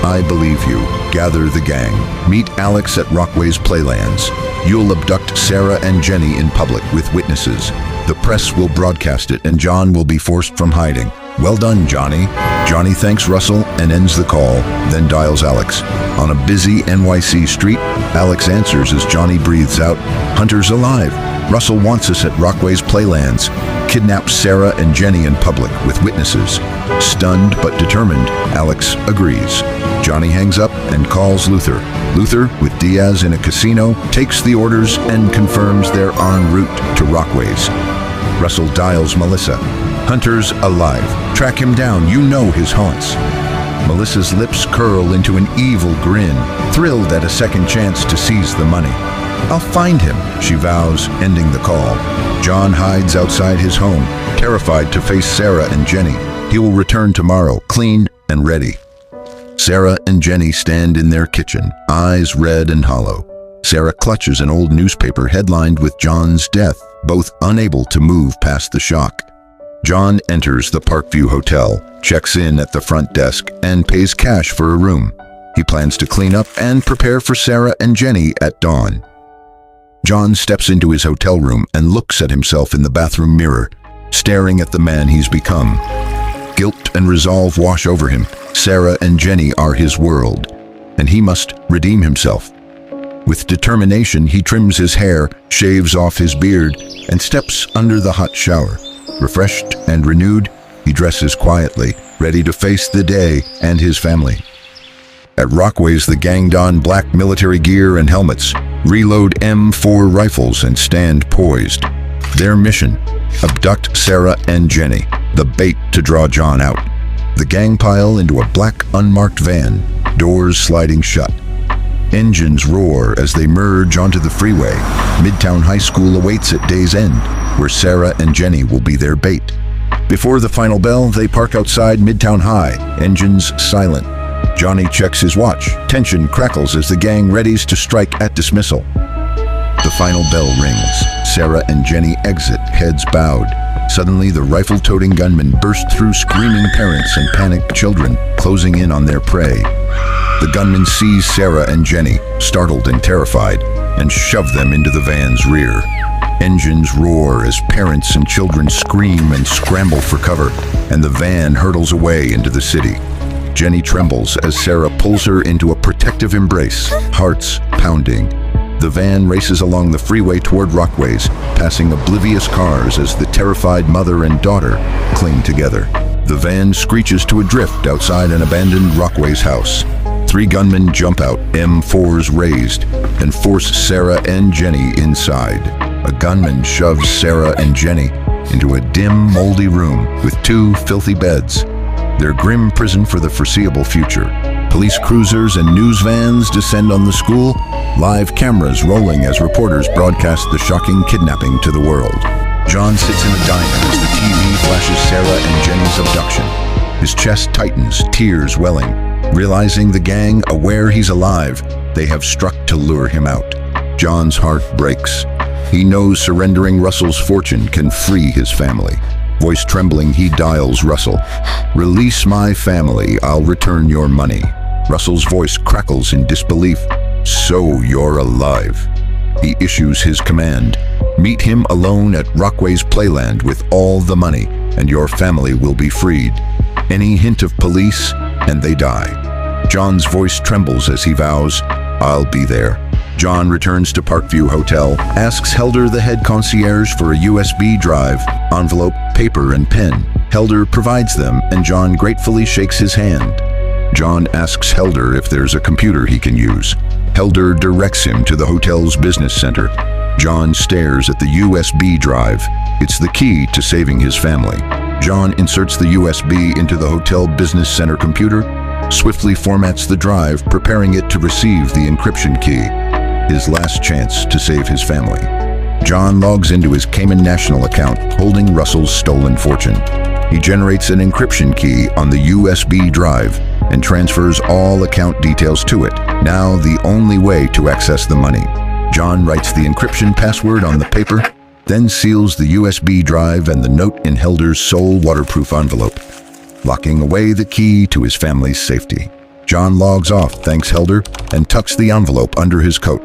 I believe you. Gather the gang. Meet Alex at Rockway's Playlands. You'll abduct Sarah and Jenny in public with witnesses. The press will broadcast it and John will be forced from hiding. Well done, Johnny. Johnny thanks Russell and ends the call, then dials Alex. On a busy NYC street, Alex answers as Johnny breathes out, Hunter's alive. Russell wants us at Rockway's Playlands. Kidnaps Sarah and Jenny in public with witnesses. Stunned but determined, Alex agrees. Johnny hangs up and calls Luther. Luther, with Diaz in a casino, takes the orders and confirms they're en route to Rockway's. Russell dials Melissa. Hunter's alive. Track him down. You know his haunts. Melissa's lips curl into an evil grin, thrilled at a second chance to seize the money. I'll find him, she vows, ending the call. John hides outside his home, terrified to face Sarah and Jenny. He will return tomorrow, clean and ready. Sarah and Jenny stand in their kitchen, eyes red and hollow. Sarah clutches an old newspaper headlined with John's death, both unable to move past the shock. John enters the Parkview Hotel, checks in at the front desk, and pays cash for a room. He plans to clean up and prepare for Sarah and Jenny at dawn. John steps into his hotel room and looks at himself in the bathroom mirror, staring at the man he's become. Guilt and resolve wash over him. Sarah and Jenny are his world, and he must redeem himself. With determination, he trims his hair, shaves off his beard, and steps under the hot shower. Refreshed and renewed, he dresses quietly, ready to face the day and his family. At Rockway's, the gang don black military gear and helmets, reload M4 rifles, and stand poised. Their mission: abduct Sarah and Jenny, the bait to draw John out. The gang pile into a black, unmarked van, doors sliding shut. Engines roar as they merge onto the freeway. Midtown High School awaits at day's end, where Sarah and Jenny will be their bait. Before the final bell, they park outside Midtown High, engines silent. Johnny checks his watch. Tension crackles as the gang readies to strike at dismissal. The final bell rings. Sarah and Jenny exit, heads bowed. Suddenly, the rifle-toting gunmen burst through screaming parents and panicked children, closing in on their prey. The gunmen seize Sarah and Jenny, startled and terrified, and shove them into the van's rear. Engines roar as parents and children scream and scramble for cover, and the van hurtles away into the city. Jenny trembles as Sarah pulls her into a protective embrace, hearts pounding. The van races along the freeway toward Rockway's, passing oblivious cars as the terrified mother and daughter cling together. The van screeches to a drift outside an abandoned Rockway's house. 3 gunmen jump out, M4s raised, and force Sarah and Jenny inside. A gunman shoves Sarah and Jenny into a dim, moldy room with 2 filthy beds. Their grim prison for the foreseeable future. Police cruisers and news vans descend on the school, live cameras rolling as reporters broadcast the shocking kidnapping to the world. John sits in a diner as the TV flashes Sarah and Jenny's abduction. His chest tightens, tears welling. Realizing the gang, aware he's alive, they have struck to lure him out. John's heart breaks. He knows surrendering Russell's fortune can free his family. Voice trembling, he dials Russell. Release my family, I'll return your money. Russell's voice crackles in disbelief. So you're alive. He issues his command. Meet him alone at Rockway's Playland with all the money, and your family will be freed. Any hint of police, and they die. John's voice trembles as he vows, I'll be there. John returns to Parkview Hotel, asks Helder, the head concierge, for a USB drive, envelope, paper, and pen. Helder provides them, and John gratefully shakes his hand. John asks Helder if there's a computer he can use. Helder directs him to the hotel's business center. Jon stares at the USB drive. It's the key to saving his family. Jon inserts the USB into the hotel business center computer, swiftly formats the drive, preparing it to receive the encryption key. His last chance to save his family. Jon logs into his Cayman National account, holding Russell's stolen fortune. He generates an encryption key on the USB drive and transfers all account details to it. Now the only way to access the money. Jon writes the encryption password on the paper, then seals the USB drive and the note in Helder's sole waterproof envelope, locking away the key to his family's safety. Jon logs off, thanks Helder, and tucks the envelope under his coat.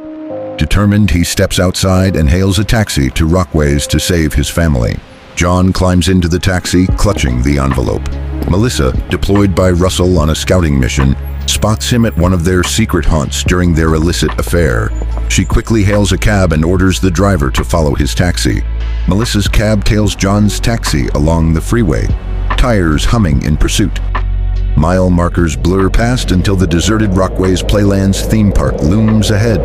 Determined, he steps outside and hails a taxi to Rockway's to save his family. Jon climbs into the taxi, clutching the envelope. Melissa, deployed by Russell on a scouting mission, spots him at one of their secret haunts during their illicit affair. She quickly hails a cab and orders the driver to follow his taxi. Melissa's cab tails Jon's taxi along the freeway, tires humming in pursuit. Mile markers blur past until the deserted Rockway's Playlands theme park looms ahead.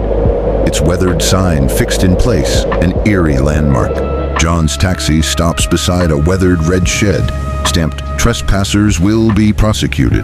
Its weathered sign fixed in place, an eerie landmark. Jon's taxi stops beside a weathered red shed, stamped "Trespassers will be prosecuted."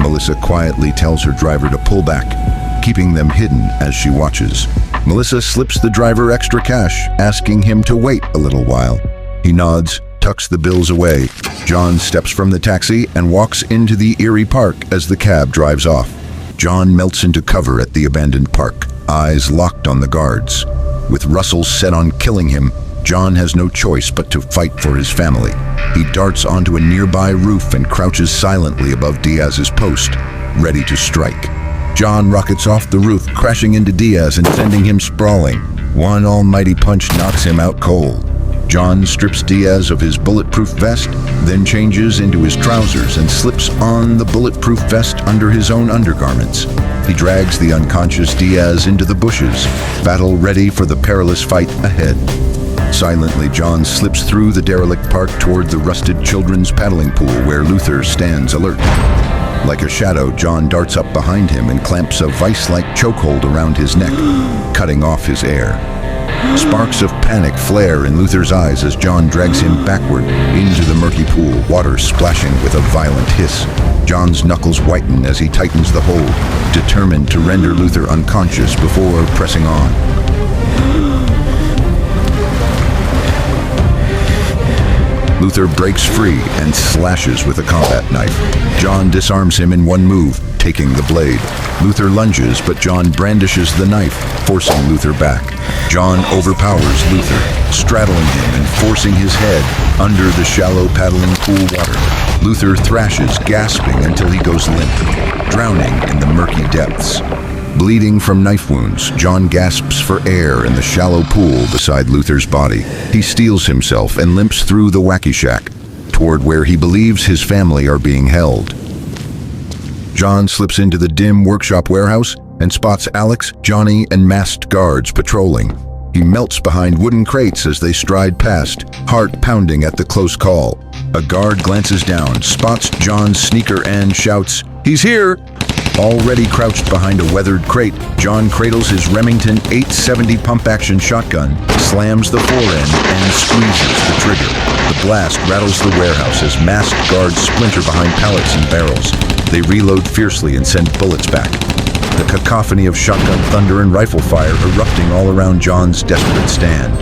Melissa quietly tells her driver to pull back, keeping them hidden as she watches. Melissa slips the driver extra cash, asking him to wait a little while. He nods, tucks the bills away. Jon steps from the taxi and walks into the eerie park as the cab drives off. Jon melts into cover at the abandoned park, eyes locked on the guards. With Russell set on killing him, Jon has no choice but to fight for his family. He darts onto a nearby roof and crouches silently above Diaz's post, ready to strike. Jon rockets off the roof, crashing into Diaz and sending him sprawling. One almighty punch knocks him out cold. Jon strips Diaz of his bulletproof vest, then changes into his trousers and slips on the bulletproof vest under his own undergarments. He drags the unconscious Diaz into the bushes, battle ready for the perilous fight ahead. Silently, Jon slips through the derelict park toward the rusted children's paddling pool where Luther stands alert. Like a shadow, Jon darts up behind him and clamps a vice-like chokehold around his neck, cutting off his air. Sparks of panic flare in Luther's eyes as Jon drags him backward into the murky pool, water splashing with a violent hiss. Jon's knuckles whiten as he tightens the hold, determined to render Luther unconscious before pressing on. Luther breaks free and slashes with a combat knife. Jon disarms him in one move, taking the blade. Luther lunges, but Jon brandishes the knife, forcing Luther back. Jon overpowers Luther, straddling him and forcing his head under the shallow paddling pool water. Luther thrashes, gasping until he goes limp, drowning in the murky depths. Bleeding from knife wounds, Jon gasps for air in the shallow pool beside Luther's body. He steels himself and limps through the wacky shack, toward where he believes his family are being held. Jon slips into the dim workshop warehouse and spots Alex, Johnny, and masked guards patrolling. He melts behind wooden crates as they stride past, heart pounding at the close call. A guard glances down, spots Jon's sneaker and shouts, "He's here!" Already crouched behind a weathered crate, Jon cradles his Remington 870 pump-action shotgun, slams the forend, and squeezes the trigger. The blast rattles the warehouse as masked guards splinter behind pallets and barrels. They reload fiercely and send bullets back. The cacophony of shotgun thunder and rifle fire erupting all around Jon's desperate stand.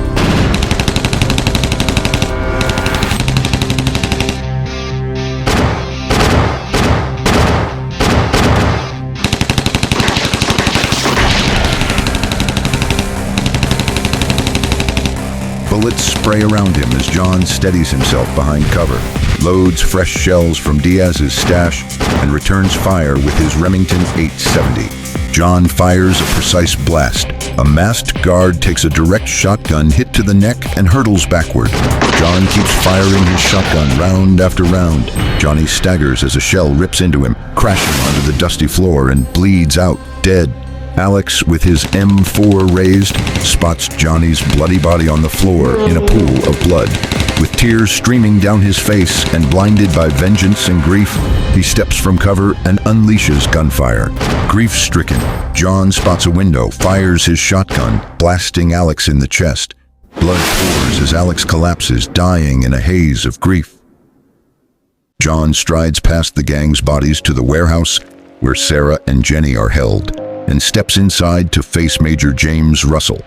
Bullets spray around him as Jon steadies himself behind cover, loads fresh shells from Diaz's stash, and returns fire with his Remington 870. Jon fires a precise blast. A masked guard takes a direct shotgun hit to the neck and hurtles backward. Jon keeps firing his shotgun round after round. Johnny staggers as a shell rips into him, crashing onto the dusty floor and bleeds out, dead. Alex, with his M4 raised, spots Johnny's bloody body on the floor in a pool of blood. With tears streaming down his face and blinded by vengeance and grief, he steps from cover and unleashes gunfire. Grief-stricken, Jon spots a window, fires his shotgun, blasting Alex in the chest. Blood pours as Alex collapses, dying in a haze of grief. Jon strides past the gang's bodies to the warehouse where Sarah and Jenny are held, and steps inside to face Major James Russell.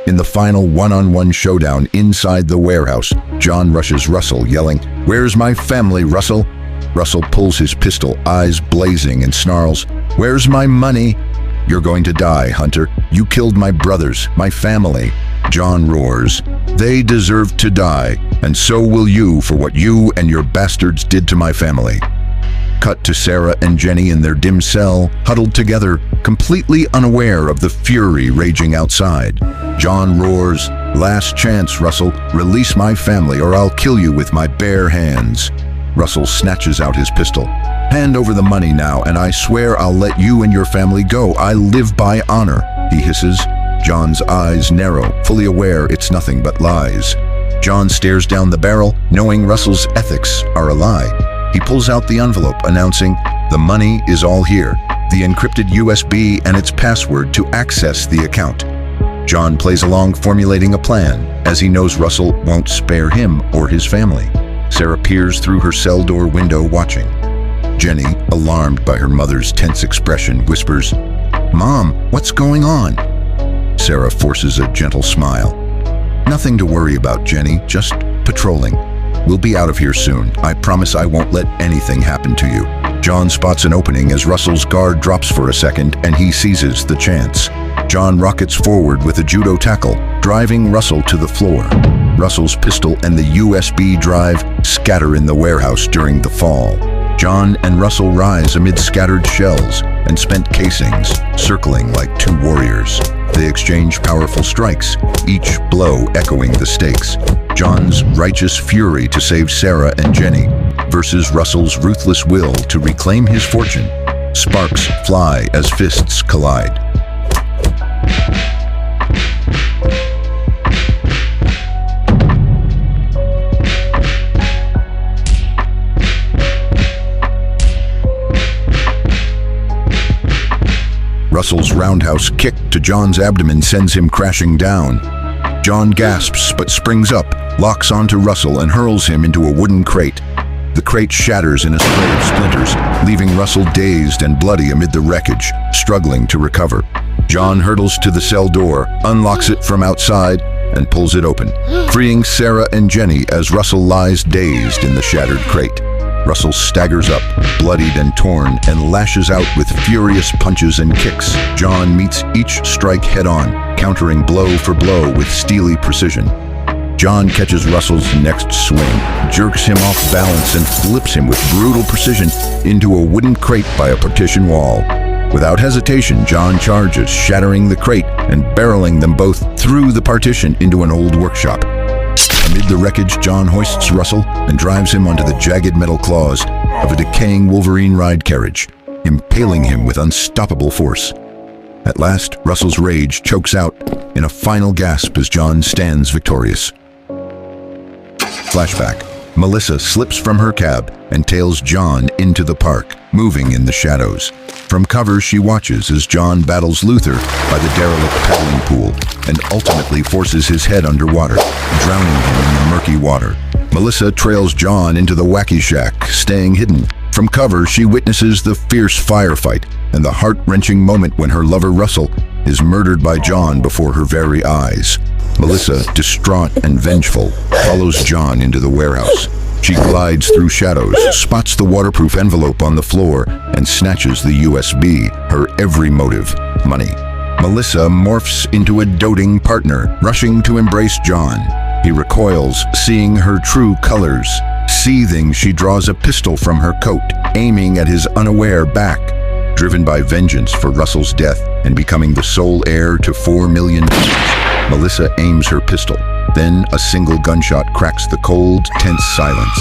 In the final one-on-one showdown inside the warehouse, Jon rushes Russell, yelling, "Where's my family, Russell?" Russell pulls his pistol, eyes blazing, and snarls, "Where's my money?" "You're going to die, Hunter. You killed my brothers, my family." Jon roars, "They deserve to die, and so will you for what you and your bastards did to my family." Cut to Sarah and Jenny in their dim cell, huddled together, completely unaware of the fury raging outside. Jon roars, "Last chance, Russell. Release my family or I'll kill you with my bare hands." Russell snatches out his pistol. "Hand over the money now, and I swear I'll let you and your family go. I live by honor," he hisses. Jon's eyes narrow, fully aware it's nothing but lies. Jon stares down the barrel, knowing Russell's ethics are a lie. He pulls out the envelope, announcing, "The money is all here, the encrypted USB and its password to access the account." Jon plays along, formulating a plan, as he knows Russell won't spare him or his family. Sarah peers through her cell door window, watching. Jenny, alarmed by her mother's tense expression, whispers, "Mom, what's going on?" Sarah forces a gentle smile. "Nothing to worry about, Jenny, just patrolling. We'll be out of here soon. I promise I won't let anything happen to you." Jon spots an opening as Russell's guard drops for a second, and he seizes the chance. Jon rockets forward with a judo tackle, driving Russell to the floor. Russell's pistol and the USB drive scatter in the warehouse during the fall. Jon and Russell rise amid scattered shells and spent casings, circling like two warriors. They exchange powerful strikes, each blow echoing the stakes. Jon's righteous fury to save Sarah and Jenny versus Russell's ruthless will to reclaim his fortune. Sparks fly as fists collide. Russell's roundhouse kick to Jon's abdomen sends him crashing down. Jon gasps but springs up, locks onto Russell and hurls him into a wooden crate. The crate shatters in a spray of splinters, leaving Russell dazed and bloody amid the wreckage, struggling to recover. Jon hurtles to the cell door, unlocks it from outside, and pulls it open, freeing Sarah and Jenny as Russell lies dazed in the shattered crate. Russell staggers up, bloodied and torn, and lashes out with furious punches and kicks. Jon meets each strike head-on, countering blow for blow with steely precision. Jon catches Russell's next swing, jerks him off balance, and flips him with brutal precision into a wooden crate by a partition wall. Without hesitation, Jon charges, shattering the crate and barreling them both through the partition into an old workshop. Amid the wreckage, Jon hoists Russell and drives him onto the jagged metal claws of a decaying Wolverine ride carriage, impaling him with unstoppable force. At last, Russell's rage chokes out in a final gasp as Jon stands victorious. Flashback. Melissa slips from her cab and tails Jon into the park, moving in the shadows. From cover, she watches as Jon battles Luther by the derelict paddling pool and ultimately forces his head underwater, drowning him in the murky water. Melissa trails Jon into the wacky shack, staying hidden. From cover, she witnesses the fierce firefight and the heart-wrenching moment when her lover Russell is murdered by Jon before her very eyes. Melissa, distraught and vengeful, follows Jon into the warehouse. She glides through shadows, spots the waterproof envelope on the floor, and snatches the USB, her every motive, money. Melissa morphs into a doting partner, rushing to embrace Jon. He recoils, seeing her true colors. Seething, she draws a pistol from her coat, aiming at his unaware back. Driven by vengeance for Russell's death and becoming the sole heir to $4 million, Melissa aims her pistol. Then a single gunshot cracks the cold, tense silence.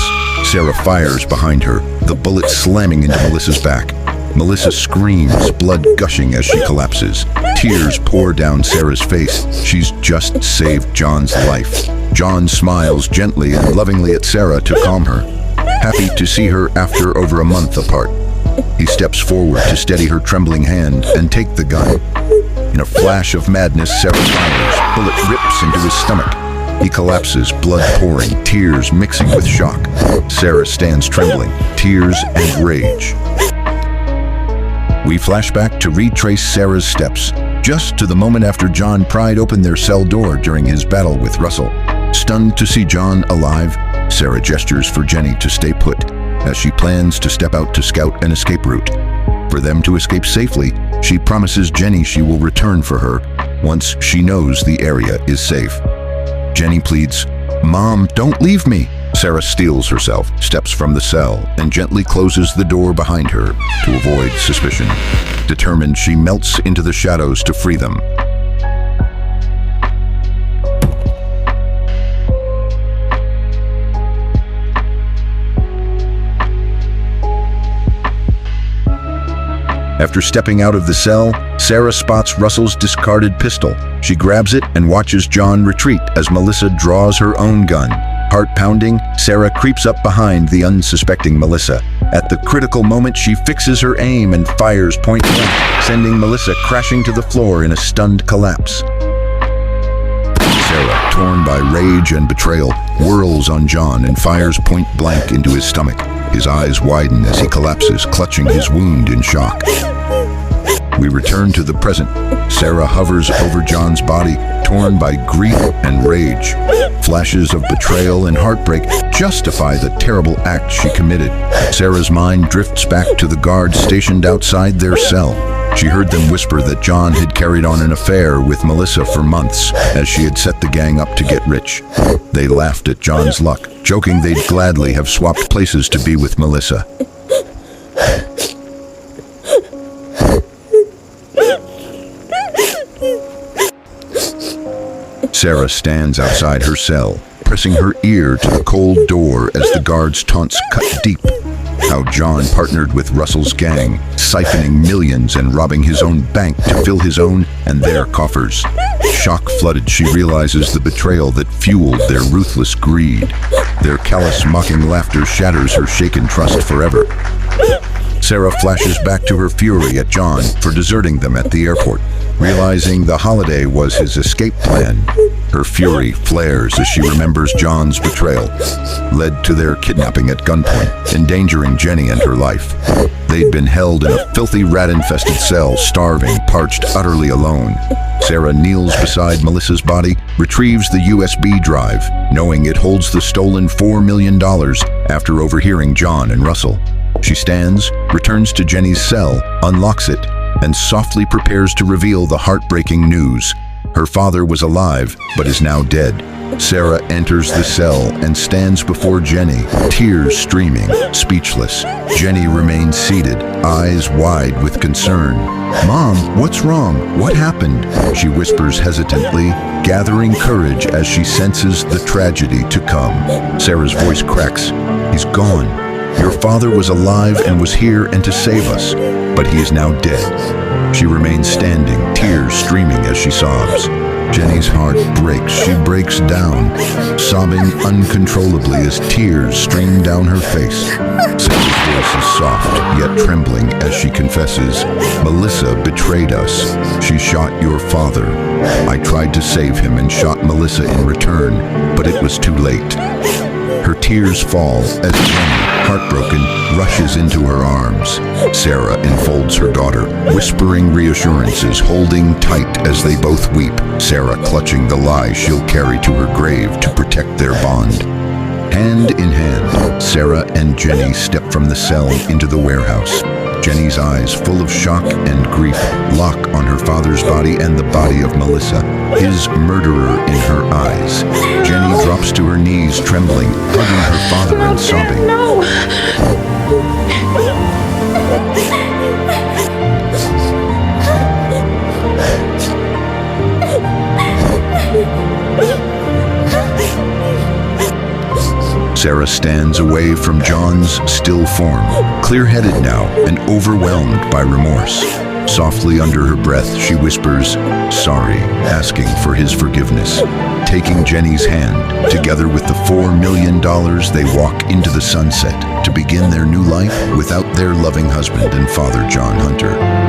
Sarah fires behind her, the bullet slamming into Melissa's back. Melissa screams, blood gushing as she collapses. Tears pour down Sarah's face. She's just saved Jon's life. Jon smiles gently and lovingly at Sarah to calm her, happy to see her after over a month apart. He steps forward to steady her trembling hand and take the gun. In a flash of madness, Sarah fires. Bullet rips into his stomach. He collapses, blood pouring, tears mixing with shock. Sarah stands trembling, tears and rage. We flash back to retrace Sarah's steps, just to the moment after Jon pried open their cell door during his battle with Russell. Stunned to see Jon alive, Sarah gestures for Jenny to stay put, as she plans to step out to scout an escape route. For them to escape safely, she promises Jenny she will return for her once she knows the area is safe. Jenny pleads, "Mom, don't leave me." Sarah steels herself, steps from the cell, and gently closes the door behind her to avoid suspicion. Determined, she melts into the shadows to free them. After stepping out of the cell, Sarah spots Russell's discarded pistol. She grabs it and watches Jon retreat as Melissa draws her own gun. Heart pounding, Sarah creeps up behind the unsuspecting Melissa. At the critical moment, she fixes her aim and fires point blank, sending Melissa crashing to the floor in a stunned collapse. Sarah, torn by rage and betrayal, whirls on Jon and fires point blank into his stomach. His eyes widen as he collapses, clutching his wound in shock. We return to the present. Sarah hovers over Jon's body, torn by grief and rage. Flashes of betrayal and heartbreak justify the terrible act she committed. Sarah's mind drifts back to the guards stationed outside their cell. She heard them whisper that Jon had carried on an affair with Melissa for months, as she had set the gang up to get rich. They laughed at Jon's luck, joking they'd gladly have swapped places to be with Melissa. Sarah stands outside her cell, pressing her ear to the cold door as the guards' taunts cut deep. How Jon partnered with Russell's gang, siphoning millions and robbing his own bank to fill his own and their coffers. Shock flooded, she realizes the betrayal that fueled their ruthless greed. Their callous, mocking laughter shatters her shaken trust forever. Sarah flashes back to her fury at Jon for deserting them at the airport. Realizing the holiday was his escape plan, her fury flares as she remembers Jon's betrayal, led to their kidnapping at gunpoint, endangering Jenny and her life. They'd been held in a filthy, rat-infested cell, starving, parched, utterly alone. Sarah kneels beside Melissa's body, retrieves the USB drive, knowing it holds the stolen $4 million after overhearing Jon and Russell. She stands, returns to Jenny's cell, unlocks it, and softly prepares to reveal the heartbreaking news. Her father was alive, but is now dead. Sarah enters the cell and stands before Jenny, tears streaming, speechless. Jenny remains seated, eyes wide with concern. "Mom, what's wrong? What happened?" she whispers hesitantly, gathering courage as she senses the tragedy to come. Sarah's voice cracks. "He's gone. Your father was alive and was here and to save us, but he is now dead." She remains standing, tears streaming as she sobs. Jenny's heart breaks. She breaks down, sobbing uncontrollably as tears stream down her face. Sarah's voice is soft, yet trembling as she confesses, "Melissa betrayed us. She shot your father. I tried to save him and shot Melissa in return, but it was too late." Her tears fall as Jenny, heartbroken, rushes into her arms. Sarah enfolds her daughter, whispering reassurances, holding tight as they both weep, Sarah clutching the lie she'll carry to her grave to protect their bond. Hand in hand, Sarah and Jenny step from the cell into the warehouse. Jenny's eyes, full of shock and grief, lock on her father's body and the body of Melissa, his murderer in her eyes. Jenny drops to her knees, trembling, hugging her father and sobbing. No! Sarah stands away from Jon's still form, clear-headed now and overwhelmed by remorse. Softly under her breath, she whispers, "Sorry," asking for his forgiveness. Taking Jenny's hand, together with the $4 million, they walk into the sunset to begin their new life without their loving husband and father, Jon Hunter.